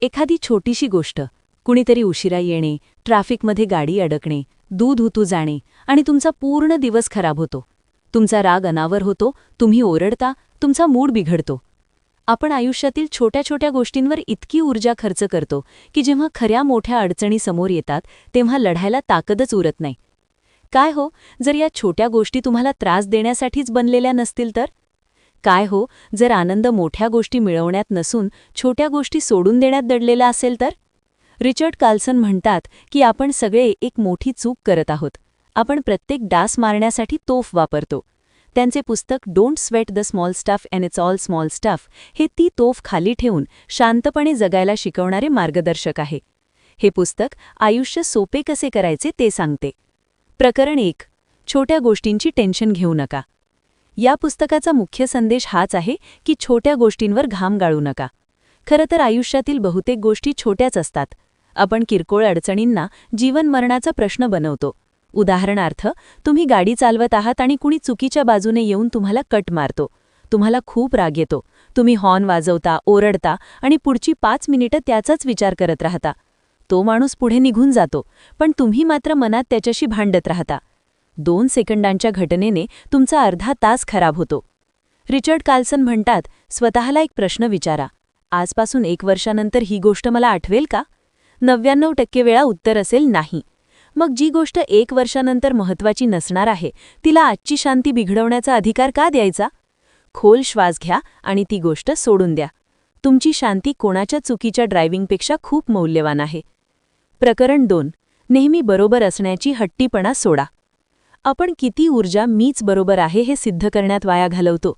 एखादी छोटीशी गोष्ट, कुणीतरी उशिरा येणे, ट्रॅफिकमध्ये गाडी अडकणे, दूध उतू जाणे आणि तुमचा पूर्ण दिवस खराब होतो. तुमचा राग अनावर होतो, तुम्ही ओरडता, तुमचा मूड बिघडतो. आपण आयुष्यातील छोट्या छोट्या गोष्टींवर इतकी ऊर्जा खर्च करतो की जेव्हा खऱ्या मोठ्या अडचणी समोर येतात तेव्हा लढायला ताकदच उरत नाही. काय हो, जर या छोट्या गोष्टी तुम्हाला त्रास देण्यासाठीच बनलेल्या नसतील तर? काय हो, जर आनंद मोठ्या गोष्टी मिळवण्यात नसून छोट्या गोष्टी सोडून देण्यात दडलेला असेल तर? रिचर्ड कार्लसन म्हणतात की आपण सगळे एक मोठी चूक करत आहोत. आपण प्रत्येक डास मारण्यासाठी तोफ वापरतो. त्यांचे पुस्तक don't sweat the small stuff and it's all small stuff हे ती तोफ खाली ठेवून शांतपणे जगायला शिकवणारे मार्गदर्शक आहे. हे पुस्तक आयुष्य सोपे कसे करायचे ते सांगते. प्रकरण 1. छोट्या गोष्टींची टेन्शन घेऊ नका. या पुस्तकाचा मुख्य संदेश हाच आहे की छोट्या गोष्टींवर घाम गाळू नका. खरं तर आयुष्यातील बहुतेक गोष्टी छोट्याच असतात. आपण किरकोळ अडचणींना जीवन मरणाचा प्रश्न बनवतो. उदाहरणार्थ, तुम्ही गाडी चालवत आहात आणि कुणी चुकीच्या बाजूने येऊन तुम्हाला कट मारतो. तुम्हाला खूप राग येतो. तुम्ही हॉर्न वाजवता, ओरडता आणि पुढची 5 मिनिटं त्याचाच विचार करत राहता. तो माणूस पुढे निघून जातो, पण तुम्ही मात्र मनात त्याच्याशी भांडत राहता. 2 सेकंदांच्या घटनेने तुमचा अर्धा तास खराब होतो. रिचर्ड कार्लसन म्हणतात, स्वतःला एक प्रश्न विचारा. आजपासून 1 वर्षानंतर ही गोष्ट मला आठवेल का? 99% वेळा उत्तर असेल नाही. मग जी गोष्ट 1 वर्षानंतर महत्त्वाची नसणार आहे, तिला आजची शांती बिघडवण्याचा अधिकार का द्यायचा? खोल श्वास घ्या आणि ती गोष्ट सोडून द्या. तुमची शांती कोणाच्या चुकीच्या ड्रायव्हिंगपेक्षा खूप मौल्यवान आहे. प्रकरण 2. नेहमी बरोबर असण्याची हट्टीपणा सोडा. आपण किती ऊर्जा मीच बरोबर आहे हे सिद्ध करण्यात वाया घालवतो.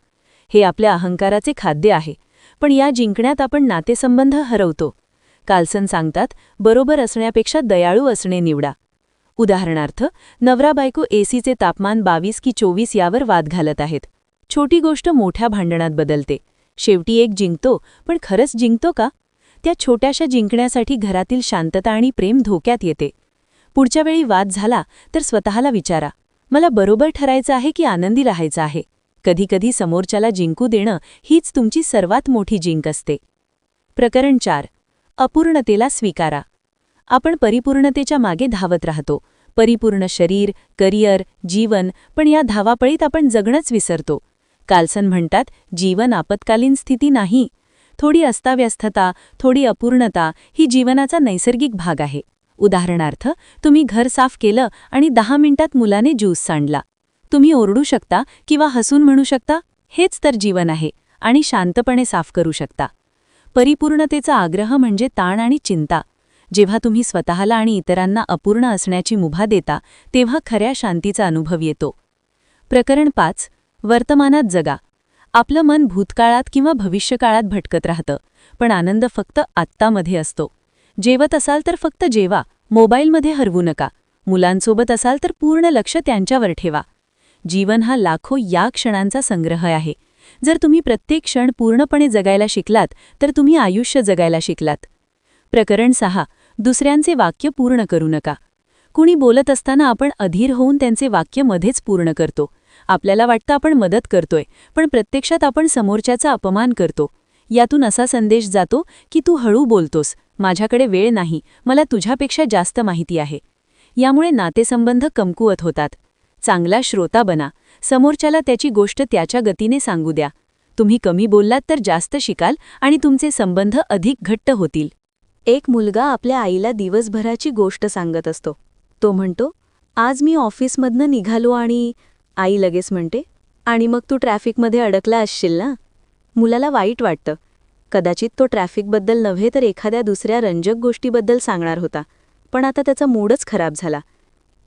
हे आपल्या अहंकाराचे खाद्य आहे. पण या जिंकण्यात आपण नातेसंबंध हरवतो. कार्लसन सांगतात, बरोबर असण्यापेक्षा दयाळू असणे निवडा. उदाहरणार्थ, नवरा-बायको एसीचे तापमान 22 की 24 यावर वाद घालत आहेत. छोटी गोष्ट मोठ्या भांडणात बदलते. शेवटी एक जिंकतो, पण खरंच जिंकतो का? त्या छोट्याशा जिंकण्यासाठी घरातील शांतता आणि प्रेम धोक्यात येते. पुढच्या वेळी वाद झाला तर स्वतःला विचारा, मला बरोबर ठरायचं आहे की आनंदी राहायचं आहे? कधीकधी समोरच्याला जिंकू देणं हीच तुमची सर्वात मोठी जिंक असते. प्रकरण 4. अपूर्णतेला स्वीकारा. आपण परिपूर्णतेच्या मागे धावत राहतो. परिपूर्ण शरीर, करिअर, जीवन, पण या धावापळीत आपण जगणंच विसरतो. कार्लसन म्हणतात, जीवन आपत्कालीन स्थिती नाही. थोडी अस्ताव्यस्तता, थोडी अपूर्णता ही जीवनाचा नैसर्गिक भाग आहे. उदाहरणार्थ, तुम्ही घर साफ केलं आणि 10 मिनिटात मुलाने ज्यूस सांडला. तुम्ही ओरडू शकता किंवा हसून म्हणू शकता, हेच तर जीवन आहे, आणि शांतपणे साफ करू शकता. परिपूर्णतेचा आग्रह म्हणजे ताण आणि चिंता. जेव्हा तुम्ही स्वतःला आणि इतरांना अपूर्ण असण्याची मुभा देता, तेव्हा खऱ्या शांतीचा अनुभव येतो. प्रकरण 5. वर्तमानात जगा. आपलं मन भूतकाळात किंवा भविष्यकाळात भटकत राहतं, पण आनंद फक्त आत्तामध्ये असतो. जेवत असाल तर फक्त जेवा, मोबाईलमध्ये हरवू नका. मुलांसोबत असाल तर पूर्ण लक्ष त्यांच्यावर ठेवा. जीवन हा लाखो या क्षणांचा संग्रह आहे. जर तुम्ही प्रत्येक क्षण पूर्णपणे जगायला शिकलात तर तुम्ही आयुष्य जगायला शिकलात. प्रकरण 6. दुसऱ्यांचे वाक्य पूर्ण करू नका. कुणी बोलत असताना आपण अधीर होऊन त्यांचे वाक्य मध्येच पूर्ण करतो. आपल्याला वाटतं आपण मदत करतोय, पण प्रत्यक्षात आपण समोरच्याचा अपमान करतो. यातून असा संदेश जातो की तू हळू बोलतोस, माझ्याकडे वेळ नाही, मला तुझ्यापेक्षा जास्त माहिती आहे. यामुळे नातेसंबंध कमकुवत होतात. चांगला श्रोता बना. समोरच्याला त्याची गोष्ट त्याच्या गतीने सांगू द्या. तुम्ही कमी बोललात तर जास्त शिकाल आणि तुमचे संबंध अधिक घट्ट होतील. एक मुलगा आपल्या आईला दिवसभराची गोष्ट सांगत असतो. तो म्हणतो, आज मी ऑफिसमधनं निघालो आणि आई लगेच म्हणते, आणि मग तू ट्रॅफिकमध्ये अडकला असशील ना? मुलाला वाईट वाटतं. कदाचित तो ट्रॅफिकबद्दल नव्हे तर एखाद्या दुसऱ्या रंजक गोष्टीबद्दल सांगणार होता, पण आता त्याचा मूडच खराब झाला.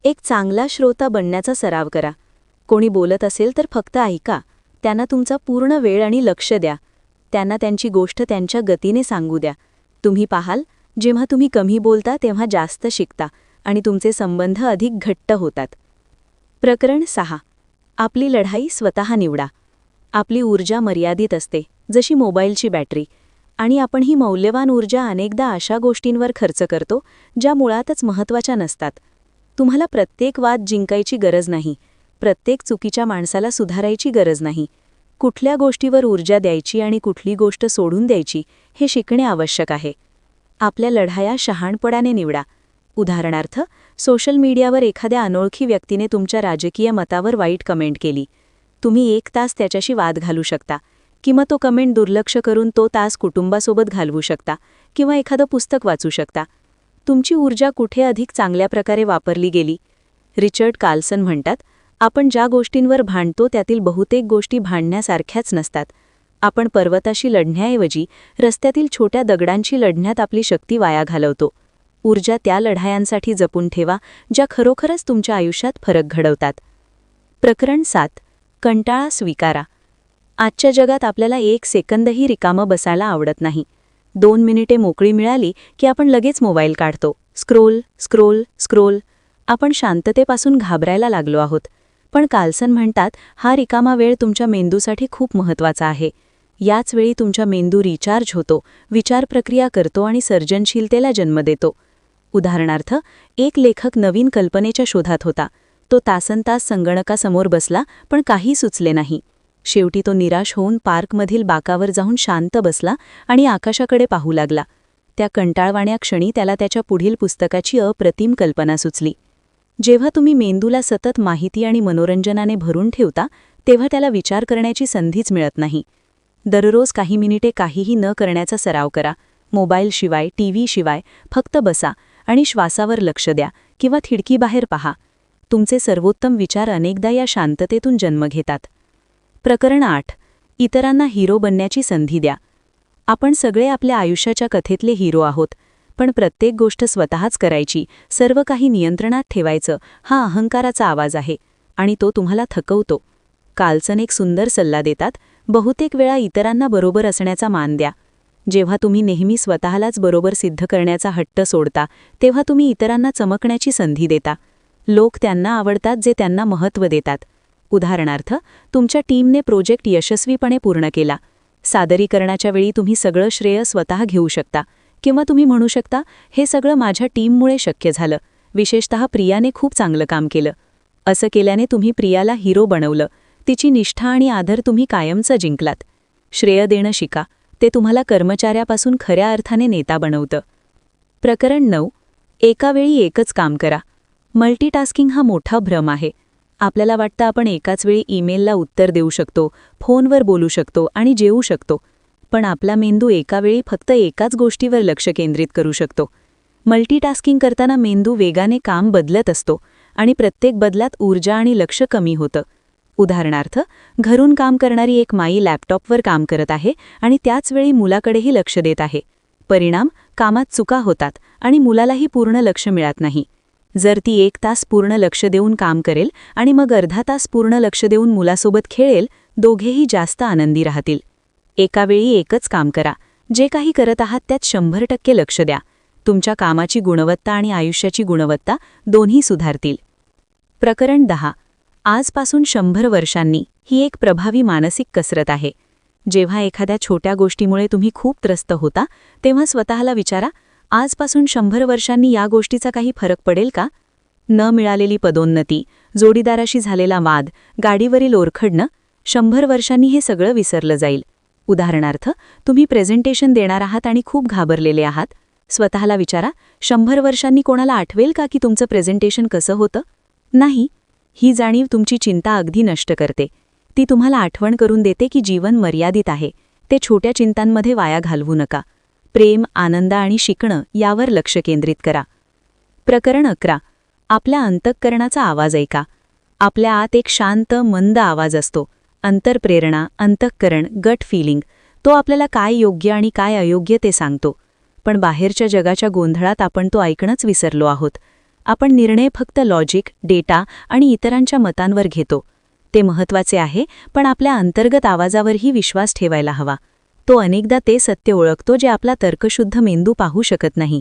एक चांगला श्रोता बनण्याचा सराव करा. कोणी बोलत असेल तर फक्त ऐका. त्यांना तुमचा पूर्ण वेळ आणि लक्ष द्या. त्यांना त्यांची गोष्ट त्यांच्या गतीने सांगू द्या. तुम्ही पाहाल, जेव्हा तुम्ही कमी बोलता तेव्हा जास्त शिकता आणि तुमचे संबंध अधिक घट्ट होतात. प्रकरण 6. आपली लढाई स्वतः निवडा. आपली ऊर्जा मर्यादित असते, जशी मोबाईलची बॅटरी, आणि आपण ही मौल्यवान ऊर्जा अनेकदा अशा गोष्टींवर खर्च करतो ज्या मुळातच महत्त्वाच्या नसतात. तुम्हाला प्रत्येक वाद जिंकायची गरज नाही. प्रत्येक चुकीच्या माणसाला सुधारायची गरज नाही. कुठल्या गोष्टीवर ऊर्जा द्यायची आणि कुठली गोष्ट सोडून द्यायची हे शिकणे आवश्यक आहे. आपल्या लढाया शहाणपणाने निवडा. उदाहरणार्थ, सोशल मीडियावर एखाद्या अनोळखी व्यक्तीने तुमच्या राजकीय मतावर वाईट कमेंट केली. तुम्ही 1 तास त्याच्याशी वाद घालू शकता, किंवा तो कमेंट दुर्लक्ष करून तो तास कुटुंबासोबत घालवू शकता, किंवा एखादं पुस्तक वाचू शकता. तुमची ऊर्जा कुठे अधिक चांगल्या प्रकारे वापरली गेली? रिचर्ड कार्लसन म्हणतात, आपण ज्या गोष्टींवर भांडतो त्यातील बहुतेक गोष्टी भांडण्यासारख्याच नसतात. आपण पर्वताशी लढण्याऐवजी रस्त्यातील छोट्या दगडांशी लढण्यात आपली शक्ती वाया घालवतो. ऊर्जा त्या लढायांसाठी जपून ठेवा ज्या खरोखरच तुमच्या आयुष्यात फरक घडवतात. प्रकरण 7. कंटाळा स्वीकारा. आजच्या जगात आपल्याला 1 सेकंदही रिकामं बसायला आवडत नाही. 2 मिनिटे मोकळी मिळाली की आपण लगेच मोबाईल काढतो. Scroll scroll scroll. आपण शांततेपासून घाबरायला लागलो आहोत. पण कार्लसन म्हणतात, हा रिकामा वेळ तुमच्या मेंदूसाठी खूप महत्त्वाचा आहे. याच वेळी तुमचा मेंदू रिचार्ज होतो, विचार प्रक्रिया करतो आणि सर्जनशीलतेला जन्म देतो. उदाहरणार्थ, एक लेखक नवीन कल्पनेच्या शोधात होता. तो तासनतास संगणकासमोर बसला, पण काही सुचले नाही. शेवटी तो निराश होऊन पार्कमधील बाकावर जाऊन शांत बसला आणि आकाशाकडे पाहू लागला. त्या कंटाळवाण्या क्षणी त्याला त्याच्या पुढील पुस्तकाची अप्रतिम कल्पना सुचली. जेव्हा तुम्ही मेंदूला सतत माहिती आणि मनोरंजनाने भरून ठेवता, तेव्हा त्याला विचार करण्याची संधीच मिळत नाही. दररोज काही मिनिटे काहीही न करण्याचा सराव करा. मोबाईलशिवाय, टीव्हीशिवाय फक्त बसा आणि श्वासावर लक्ष द्या किंवा खिडकीबाहेर पहा. तुमचे सर्वोत्तम विचार अनेकदा या शांततेतून जन्म घेतात. प्रकरण 8. इतरांना हिरो बनण्याची संधी द्या. आपण सगळे आपल्या आयुष्याच्या कथेतले हिरो आहोत, पण प्रत्येक गोष्ट स्वतःच करायची, सर्व काही नियंत्रणात ठेवायचं, हा अहंकाराचा आवाज आहे आणि तो तुम्हाला थकवतो. कार्लसन एक सुंदर सल्ला देतात, बहुतेक वेळा इतरांना बरोबर असण्याचा मान द्या. जेव्हा तुम्ही नेहमी स्वतःलाच बरोबर सिद्ध करण्याचा हट्ट सोडता, तेव्हा तुम्ही इतरांना चमकण्याची संधी देता. लोक त्यांना आवडतात जे त्यांना महत्त्व देतात. उदाहरणार्थ, तुमच्या टीमने प्रोजेक्ट यशस्वीपणे पूर्ण केला. सादरीकरणाच्या वेळी तुम्ही सगळं श्रेय स्वतः घेऊ शकता, किंवा तुम्ही म्हणू शकता, हे सगळं माझ्या टीममुळे शक्य झालं, विशेषतः प्रियाने खूप चांगलं काम केलं. असं केल्याने तुम्ही प्रियाला हिरो बनवलं. तिची निष्ठा आणि आदर तुम्ही कायमचं जिंकलात. श्रेय देणं शिका, ते तुम्हाला कर्मचाऱ्यापासून खऱ्या अर्थाने नेता बनवतं. प्रकरण 9. एका वेळी एकच काम करा. मल्टीटास्किंग हा मोठा भ्रम आहे. आपल्याला वाटतं आपण एकाच वेळी ईमेलला उत्तर देऊ शकतो, फोनवर बोलू शकतो आणि जेवू शकतो. पण आपला मेंदू एका वेळी फक्त एकाच गोष्टीवर लक्ष केंद्रित करू शकतो. मल्टीटास्किंग करताना मेंदू वेगाने काम बदलत असतो आणि प्रत्येक बदलात ऊर्जा आणि लक्ष कमी होतं. उदाहरणार्थ, घरून काम करणारी एक माई लॅपटॉपवर काम करत आहे आणि त्याच वेळी मुलाकडेही लक्ष देत आहे. परिणाम, कामात चुका होतात आणि मुलालाही पूर्ण लक्ष मिळत नाही. जर ती 1 तास पूर्ण लक्ष देऊन काम करेल आणि मग अर्धा तास पूर्ण लक्ष देऊन मुलासोबत खेळेल, दोघेही जास्त आनंदी राहतील. एका वेळी एकच काम करा. जे काही करत आहात त्यात 100% लक्ष द्या. तुमच्या कामाची गुणवत्ता आणि आयुष्याची गुणवत्ता दोन्ही सुधारतील. प्रकरण 10. आजपासून 100 वर्षांनी ही एक प्रभावी मानसिक कसरत आहे. जेव्हा एखाद्या छोट्या गोष्टीमुळे तुम्ही खूप त्रस्त होता, तेव्हा स्वतःला विचारा, आजपासून 100 वर्षांनी या गोष्टीचा काही फरक पडेल का? न मिळालेली पदोन्नती, जोडीदाराशी झालेला वाद, गाडीवरील ओरखडणं, 100 वर्षांनी हे सगळं विसरलं जाईल. उदाहरणार्थ, तुम्ही प्रेझेंटेशन देणार आहात आणि खूप घाबरलेले आहात. स्वतःला विचारा, 100 वर्षांनी कोणाला आठवेल का की तुमचं प्रेझेंटेशन कसं होतं? नाही. ही जाणीव तुमची चिंता अगदी नष्ट करते. ती तुम्हाला आठवण करून देते की जीवन मर्यादित आहे. ते छोट्या चिंतांमध्ये वाया घालवू नका. प्रेम, आनंद आणि शिकणं यावर लक्ष केंद्रित करा. प्रकरण 11. आपल्या अंतःकरणाचा आवाज ऐका. आपल्या आत एक शांत, मंद आवाज असतो. अंतर्प्रेरणा, अंतःकरण, गट फिलिंग. तो आपल्याला काय योग्य आणि काय अयोग्य ते सांगतो. पण बाहेरच्या जगाच्या गोंधळात आपण तो ऐकणंच विसरलो आहोत. आपण निर्णय फक्त लॉजिक, डेटा आणि इतरांच्या मतांवर घेतो. ते महत्त्वाचे आहे, पण आपल्या अंतर्गत आवाजावरही विश्वास ठेवायला हवा. तो अनेकदा ते सत्य ओळखतो जे आपला तर्कशुद्ध मेंदू पाहू शकत नाही.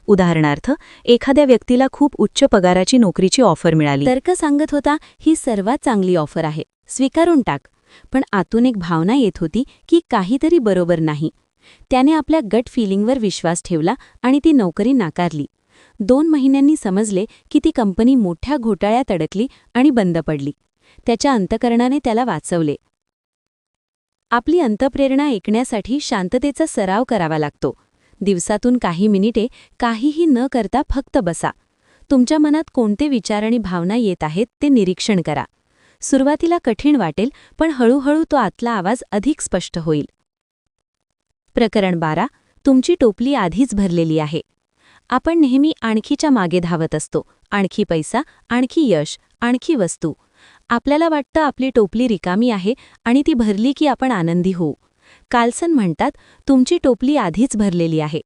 उदाहरणार्थ, एखाद्या व्यक्तीला खूप उच्च पगाराची नोकरीची ऑफर मिळाली. तर्क सांगत होता, ही सर्वात चांगली ऑफर आहे, स्वीकारून टाक. पण आतून एक भावना येत होती की काहीतरी बरोबर नाही. त्याने आपल्या गट फिलिंगवर विश्वास ठेवला आणि ती नोकरी नाकारली. 2 महिन्यांनी समजले की ती कंपनी मोठ्या घोटाळ्यात अडकली आणि बंद पडली. त्याच्या अंतःकरणाने त्याला वाचवले. आपली अंतःप्रेरणा ऐकण्यासाठी शांततेचा सराव करावा लागतो. दिवसातून काही मिनिटे काहीही न करता फक्त बसा. तुमच्या मनात कोणते विचार आणि भावना येत आहेत ते निरीक्षण करा. सुरुवातीला कठीण वाटेल, पण हळूहळू तो आतला आवाज अधिक स्पष्ट होईल. प्रकरण 12. तुमची टोपली आधीच भरलेली आहे. आपण नेहमी आणखीच्या मागे धावत असतो. आणखी पैसा, आणखी यश, आणखी वस्तू. आपल्याला वाटतं आपली टोपली रिकामी आहे आणि ती भरली की आपण आनंदी होऊ. कार्लसन म्हणतात, तुमची टोपली आधीच भरलेली आहे.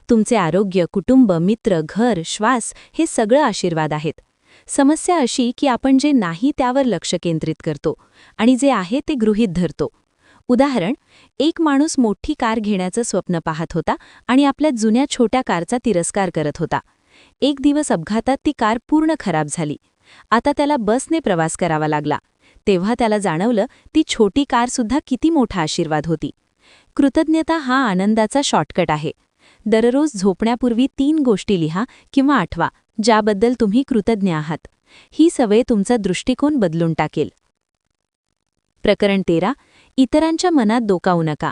तुमचे आरोग्य, कुटुंब, मित्र, घर, श्वास हे सगळं आशीर्वाद आहेत. समस्या अशी की आपण जे नाही त्यावर लक्ष केंद्रित करतो आणि जे आहे ते गृहीत धरतो. उदाहरण, एक माणूस मोठी कार घेण्याचं स्वप्न पाहत होता आणि आपल्या जुन्या छोट्या कारचा तिरस्कार करत होता. एक दिवस अपघातात ती कार पूर्ण खराब झाली. आता त्याला बसने प्रवास करावा लागला. तेव्हा त्याला जाणवलं ती छोटी कारसुद्धा किती मोठा आशीर्वाद होती. कृतज्ञता हा आनंदाचा शॉर्टकट आहे. दररोज झोपण्यापूर्वी 3 गोष्टी लिहा किंवा आठवा ज्याबद्दल तुम्ही कृतज्ञ आहात. ही सवय तुमचा दृष्टिकोन बदलून टाकेल. प्रकरण 13. इतरांच्या मनात डोकावू नका.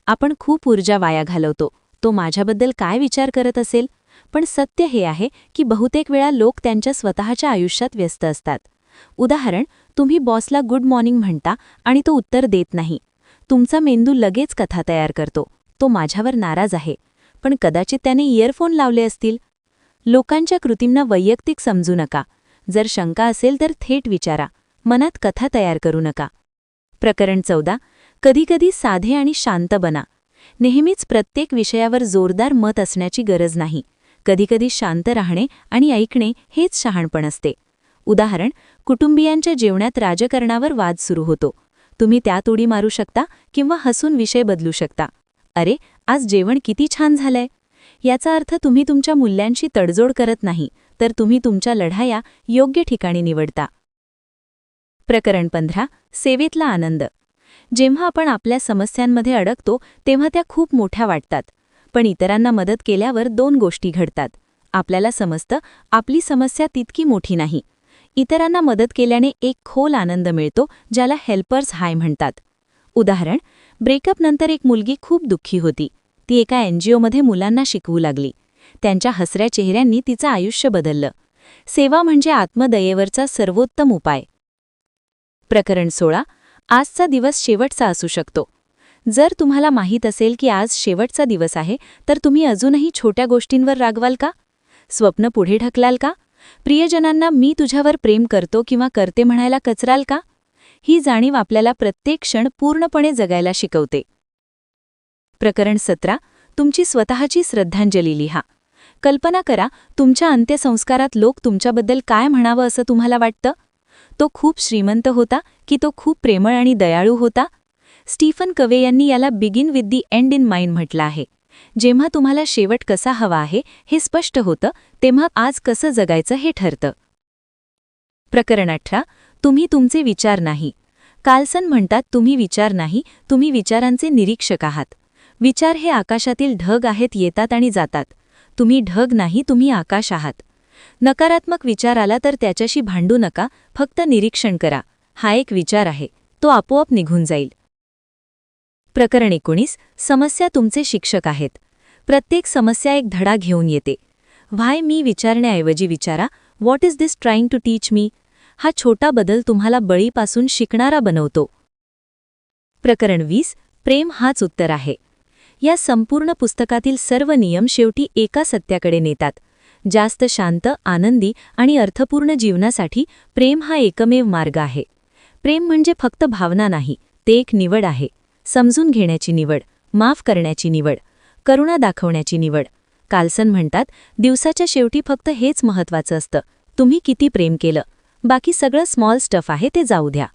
आपण खूप ऊर्जा वाया घालवतो. तो माझ्याबद्दल काय विचार करत असेल? पण सत्य हे आहे की बहुतेक वेळा लोक त्यांच्या स्वतःच्या आयुष्यात व्यस्त असतात. उदाहरण, तुम्ही बॉसला गुड मॉर्निंग म्हणता आणि तो उत्तर देत नाही. तुमचा मेंदू लगेच कथा तयार करतो, तो माझ्यावर नाराज आहे. पण कदाचित त्याने इयरफोन लावले असतील. लोकांच्या कृतींना वैयक्तिक समजू नका. जर शंका असेल तर थेट विचारा. मनात कथा तयार करू नका. प्रकरण 14. कधीकधी साधे आणि शांत बना. नेहमीच प्रत्येक विषयावर जोरदार मत असण्याची गरज नाही. कधीकधी शांत राहणे आणि ऐकणे हेच शहाणपण असते. उदाहरण, कुटुंबियांच्या जेवणात राजकारणावर वाद सुरू होतो. तुम्ही त्यात उडी मारू शकता किंवा हसून विषय बदलू शकता. अरे, आज जेवण किती छान झालंय. याचा अर्थ तुम्ही तुमच्या मूल्यांशी तडजोड करत नाही, तर तुम्ही तुमच्या लढाया योग्य ठिकाणी निवडता. प्रकरण 15. सेवेतला आनंद. जेव्हा आपण आपल्या समस्यांमध्ये अडकतो तेव्हा त्या खूप मोठ्या वाटतात. पण इतरांना मदत केल्यावर 2 गोष्टी घडतात. आपल्याला समजतं आपली समस्या तितकी मोठी नाही. इतरांना मदत केल्याने एक खोल आनंद मिळतो, ज्याला हेल्पर्स हाय म्हणतात. उदाहरण, ब्रेकअपनंतर एक मुलगी खूप दुःखी होती. ती एका NGOमध्ये मुलांना शिकवू लागली. त्यांच्या हसऱ्या चेहऱ्यांनी तिचं आयुष्य बदललं. सेवा म्हणजे आत्मदयेवरचा सर्वोत्तम उपाय. प्रकरण 16. आजचा दिवस शेवटचा असू शकतो. जर तुम्हाला माहीत असेल की आज शेवटचा दिवस आहे, तर तुम्ही अजूनही छोट्या गोष्टींवर रागवाल का? स्वप्न पुढे ढकलाल का? प्रियजनांना मी तुझ्यावर प्रेम करतो किंवा करते म्हणायला कचराल का? ही जाणीव आपल्याला प्रत्येक क्षण पूर्णपणे जगायला शिकवते. प्रकरण 17. तुमची स्वतःची श्रद्धांजली लिहा. कल्पना करा, तुमच्या अंत्यसंस्कारात लोक तुमच्याबद्दल काय म्हणावं असं तुम्हाला वाटतं? तो खूप श्रीमंत होता की तो खूप प्रेमळ आणि दयाळू होता? स्टीफन कवे यांनी याला begin with the and in mind म्हटलं आहे. जेव्हा तुम्हाला शेवट कसा हवा आहे हे स्पष्ट होतं, तेव्हा आज कसं जगायचं हे ठरतं. प्रकरण 18. तुम्ही तुमचे विचार नाही. कार्लसन म्हणतात, तुम्ही विचार नाही, तुम्ही विचारांचे निरीक्षक आहात. विचार हे आकाशातील ढग आहेत, येतात आणि जातात. तुम्ही ढग नाही, तुम्ही आकाश आहात. नकारात्मक विचार आला तर त्याच्याशी भांडू नका, फक्त निरीक्षण करा. हा एक विचार आहे, तो आपोआप निघून जाईल. प्रकरण 19. समस्या तुमचे शिक्षक आहेत. प्रत्येक समस्या एक धडा घेऊन येते. व्हाय मी विचारण्याऐवजी विचारा, what is this trying to teach me? हा छोटा बदल तुम्हाला बळीपासून शिकणारा बनवतो. प्रकरण 20. प्रेम हाच उत्तर आहे. या संपूर्ण पुस्तकातील सर्व नियम शेवटी एका सत्याकडे नेतात. जास्त शांत, आनंदी आणि अर्थपूर्ण जीवनासाठी प्रेम हा एकमेव मार्ग आहे. प्रेम म्हणजे फक्त भावना नाही, ते एक निवड आहे. समजून घेण्याची निवड, माफ करण्याची निवड, करुणा दाखवण्याची निवड. कार्लसन म्हणतात, दिवसाच्या शेवटी फक्त हेच महत्त्वाचं असतं, तुम्ही किती प्रेम केलं. बाकी सगळं स्मॉल स्टफ आहे ते जाऊ द्या.